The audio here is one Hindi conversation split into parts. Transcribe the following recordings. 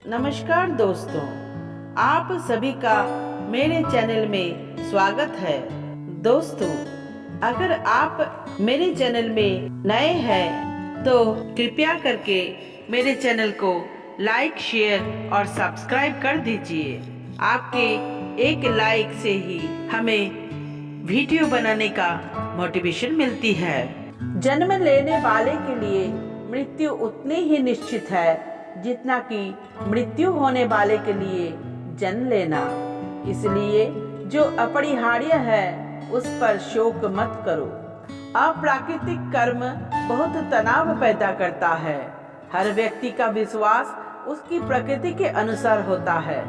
नमस्कार दोस्तों, आप सभी का मेरे चैनल में स्वागत है। दोस्तों, अगर आप मेरे चैनल में नए हैं तो कृपया करके मेरे चैनल को लाइक, शेयर और सब्सक्राइब कर दीजिए। आपके एक लाइक से ही हमें वीडियो बनाने का मोटिवेशन मिलती है। जन्म लेने वाले के लिए मृत्यु उतनी ही निश्चित है जितना कि मृत्यु होने वाले के लिए जन्म लेना। इसलिए जो अपरिहार्य है उस पर शोक मत करो। अप्राकृतिक कर्म बहुत तनाव पैदा करता है। हर व्यक्ति का विश्वास उसकी प्रकृति के अनुसार होता है।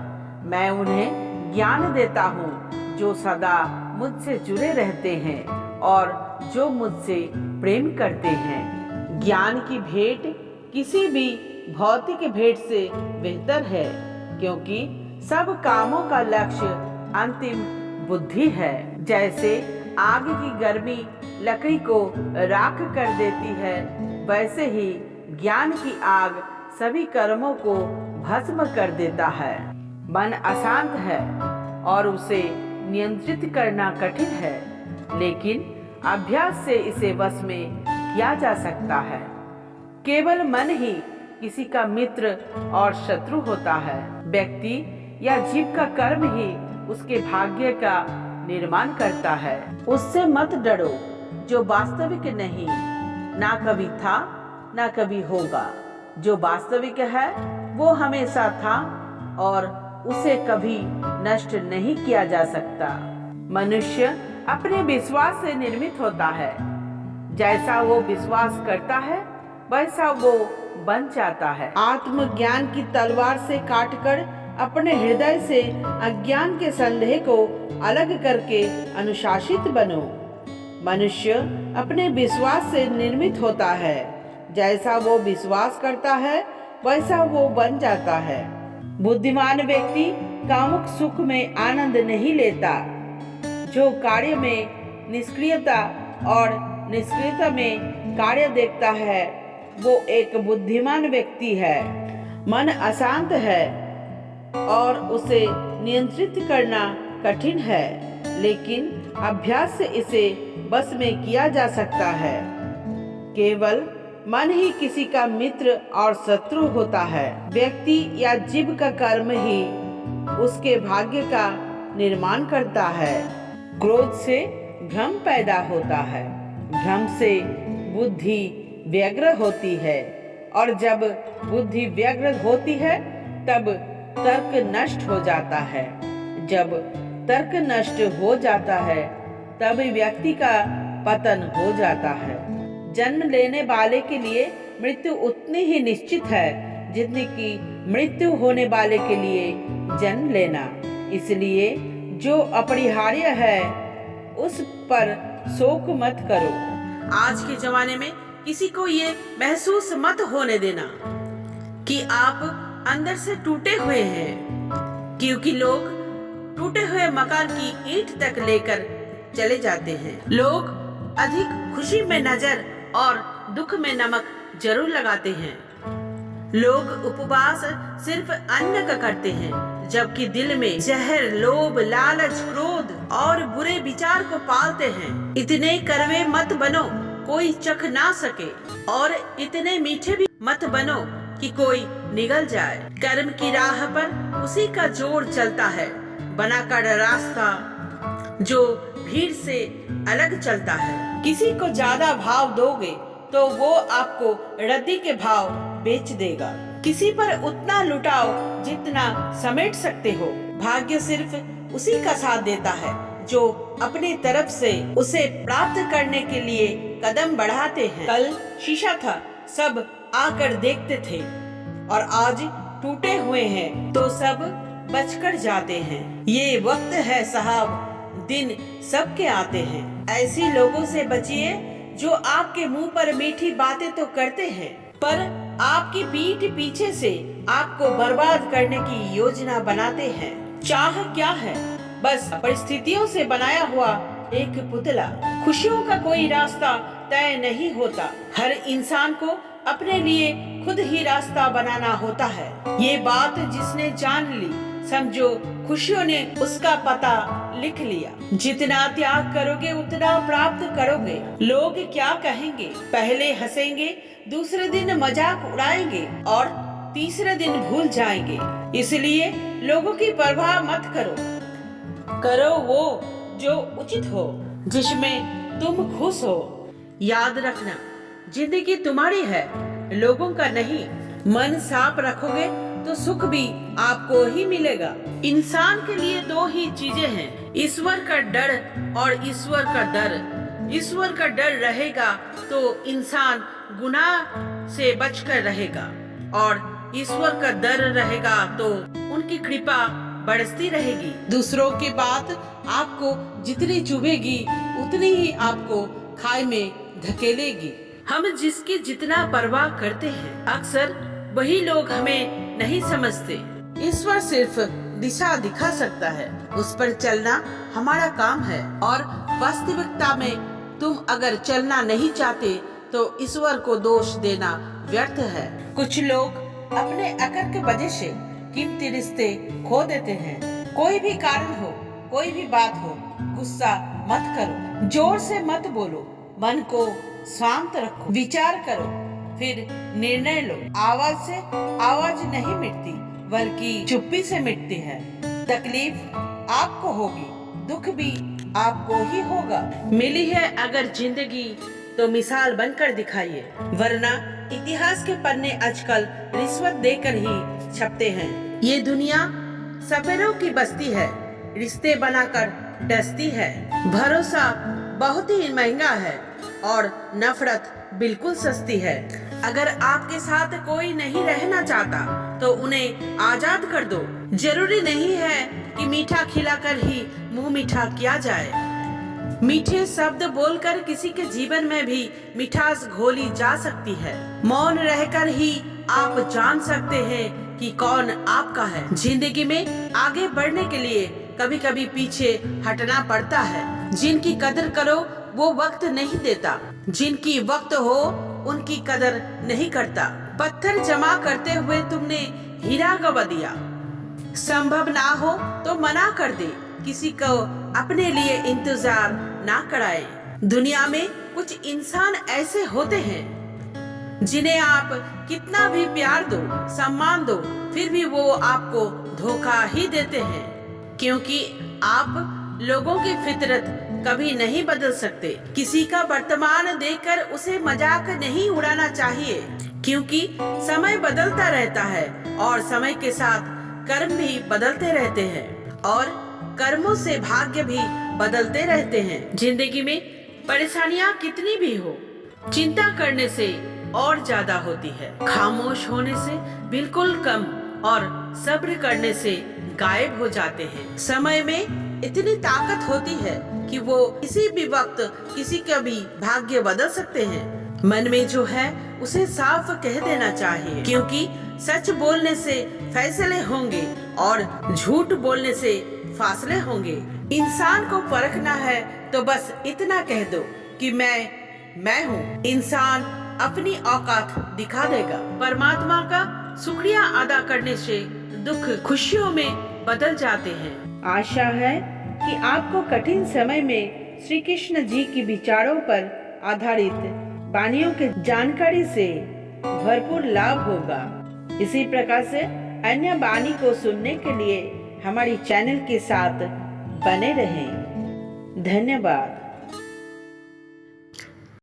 मैं उन्हें ज्ञान देता हूँ जो सदा मुझसे जुड़े रहते हैं और जो मुझसे प्रेम करते हैं। ज्ञान की भेंट किसी भी भौतिक भेंट से बेहतर है, क्योंकि सब कामों का लक्ष्य अंतिम बुद्धि है। जैसे आग की गर्मी लकड़ी को राख कर देती है, वैसे ही ज्ञान की आग सभी कर्मों को भस्म कर देता है। मन अशांत है और उसे नियंत्रित करना कठिन है, लेकिन अभ्यास से इसे वश में किया जा सकता है। केवल मन ही किसी का मित्र और शत्रु होता है। व्यक्ति या जीव का कर्म ही उसके भाग्य का निर्माण करता है। उससे मत डरो जो वास्तविक नहीं, ना कभी था ना कभी होगा। जो वास्तविक है वो हमेशा था और उसे कभी नष्ट नहीं किया जा सकता। मनुष्य अपने विश्वास से निर्मित होता है। जैसा वो विश्वास करता है वैसा वो बन जाता है। आत्मज्ञान की तलवार से काटकर अपने हृदय से अज्ञान के संदेह को अलग करके अनुशासित बनो। मनुष्य अपने विश्वास से निर्मित होता है। जैसा वो विश्वास करता है वैसा वो बन जाता है। बुद्धिमान व्यक्ति कामुक सुख में आनंद नहीं लेता। जो कार्य में निष्क्रियता और निष्क्रियता में कार्य देखता है वो एक बुद्धिमान व्यक्ति है। मन अशांत है और उसे नियंत्रित करना कठिन है, लेकिन अभ्यास से इसे बस में किया जा सकता है। केवल मन ही किसी का मित्र और शत्रु होता है। व्यक्ति या जीव का कर्म ही उसके भाग्य का निर्माण करता है। क्रोध से भ्रम पैदा होता है। भ्रम से बुद्धि व्यग्र होती है और जब बुद्धि व्यग्र होती है तब तर्क नष्ट हो जाता है। जब तर्क नष्ट हो जाता है तब व्यक्ति का पतन हो जाता है। जन्म लेने वाले के लिए मृत्यु उतनी ही निश्चित है जितनी कि मृत्यु होने वाले के लिए जन्म लेना। इसलिए जो अपरिहार्य है उस पर शोक मत करो। आज के जमाने में किसी को ये महसूस मत होने देना कि आप अंदर से टूटे हुए हैं, क्योंकि लोग टूटे हुए मकान की ईंट तक लेकर चले जाते हैं। लोग अधिक खुशी में नजर और दुख में नमक जरूर लगाते हैं। लोग उपवास सिर्फ अन्न का करते हैं, जबकि दिल में जहर, लोभ, लालच, क्रोध और बुरे विचार को पालते हैं। इतने कड़वे मत बनो कोई चख ना सके और इतने मीठे भी मत बनो कि कोई निगल जाए। कर्म की राह पर उसी का जोर चलता है, बनाकर रास्ता जो भीड़ से अलग चलता है। किसी को ज्यादा भाव दोगे तो वो आपको रद्दी के भाव बेच देगा। किसी पर उतना लुटाओ जितना समेट सकते हो। भाग्य सिर्फ उसी का साथ देता है जो अपनी तरफ से उसे प्राप्त करने के लिए कदम बढ़ाते हैं। कल शीशा था, सब आकर देखते थे, और आज टूटे हुए हैं तो सब बचकर जाते हैं। ये वक्त है साहब, दिन सबके आते हैं। ऐसी लोगों से बचिए जो आपके मुंह पर मीठी बातें तो करते हैं, पर आपकी पीठ पीछे से आपको बर्बाद करने की योजना बनाते हैं। चाह क्या है? बस परिस्थितियों से बनाया हुआ एक पुतला। खुशियों का कोई रास्ता तय नहीं होता। हर इंसान को अपने लिए खुद ही रास्ता बनाना होता है। ये बात जिसने जान ली, समझो खुशियों ने उसका पता लिख लिया। जितना त्याग करोगे उतना प्राप्त करोगे। लोग क्या कहेंगे? पहले हंसेंगे, दूसरे दिन मजाक उड़ाएंगे और तीसरे दिन भूल जाएंगे। इसलिए लोगों की परवाह मत करो। करो वो जो उचित हो, जिसमें तुम खुश हो। याद रखना, जिंदगी तुम्हारी है, लोगों का नहीं। मन साफ रखोगे तो सुख भी आपको ही मिलेगा। इंसान के लिए दो ही चीजें हैं, ईश्वर का डर और ईश्वर का डर। ईश्वर का डर रहेगा तो इंसान गुनाह से बचकर रहेगा, और ईश्वर का डर रहेगा तो उनकी कृपा बरसती रहेगी। दूसरों की बात आपको जितनी चुभेगी उतनी ही आपको खाई में धकेलेगी। हम जिसकी जितना परवाह करते हैं, अक्सर वही लोग हमें नहीं समझते। ईश्वर सिर्फ दिशा दिखा सकता है, उस पर चलना हमारा काम है। और वास्तविकता में तुम अगर चलना नहीं चाहते तो ईश्वर को दोष देना व्यर्थ है। कुछ लोग अपने अकड़ की वजह से कीमती रिश्ते खो देते हैं। कोई भी कारण हो, कोई भी बात हो, गुस्सा मत करो, जोर से मत बोलो, मन को शांत रखो, विचार करो, फिर निर्णय लो। आवाज से आवाज नहीं मिटती, बल्कि चुप्पी से मिटती है। तकलीफ आपको होगी, दुख भी आपको ही होगा। मिली है अगर जिंदगी तो मिसाल बनकर दिखाइए, वरना इतिहास के पन्ने आजकल रिश्वत देकर ही छपते हैं। ये दुनिया सफेरों की बस्ती है, रिश्ते बनाकर डसती है। भरोसा बहुत ही महंगा है और नफरत बिल्कुल सस्ती है। अगर आपके साथ कोई नहीं रहना चाहता तो उन्हें आजाद कर दो। जरूरी नहीं है कि मीठा खिलाकर ही मुंह मीठा किया जाए। मीठे शब्द बोलकर किसी के जीवन में भी मिठास घोली जा सकती है। मौन रहकर ही आप जान सकते हैं कि कौन आपका है। जिंदगी में आगे बढ़ने के लिए कभी कभी पीछे हटना पड़ता है। जिनकी कदर करो वो वक्त नहीं देता, जिनकी वक्त हो उनकी कदर नहीं करता। पत्थर जमा करते हुए तुमने हीरा गवा दिया। संभव ना हो तो मना कर दे, किसी को अपने लिए इंतजार ना कराए। दुनिया में कुछ इंसान ऐसे होते हैं जिन्हें आप कितना भी प्यार दो, सम्मान दो, फिर भी वो आपको धोखा ही देते हैं। क्योंकि आप लोगों की फितरत कभी नहीं बदल सकते। किसी का वर्तमान देखकर उसे मजाक नहीं उड़ाना चाहिए, क्योंकि समय बदलता रहता है और समय के साथ कर्म भी बदलते रहते हैं और कर्मों से भाग्य भी बदलते रहते हैं। जिंदगी में परेशानियां कितनी भी हो, चिंता करने से और ज्यादा होती है। खामोश होने से बिल्कुल कम और सब्र करने से गायब हो जाते हैं। समय में इतनी ताकत होती है कि वो किसी भी वक्त किसी का भी भाग्य बदल सकते हैं। मन में जो है उसे साफ कह देना चाहिए, क्योंकि सच बोलने से फैसले होंगे और झूठ बोलने से फासले होंगे। इंसान को परखना है तो बस इतना कह दो कि मैं हूँ। इंसान अपनी औकात दिखा देगा। परमात्मा का शुक्रिया अदा करने से दुख खुशियों में बदल जाते हैं। आशा है कि आपको कठिन समय में श्री कृष्ण जी की विचारों पर आधारित वाणियों की जानकारी से भरपूर लाभ होगा। इसी प्रकार से अन्य वाणी को सुनने के लिए हमारी चैनल के साथ बने रहें। धन्यवाद।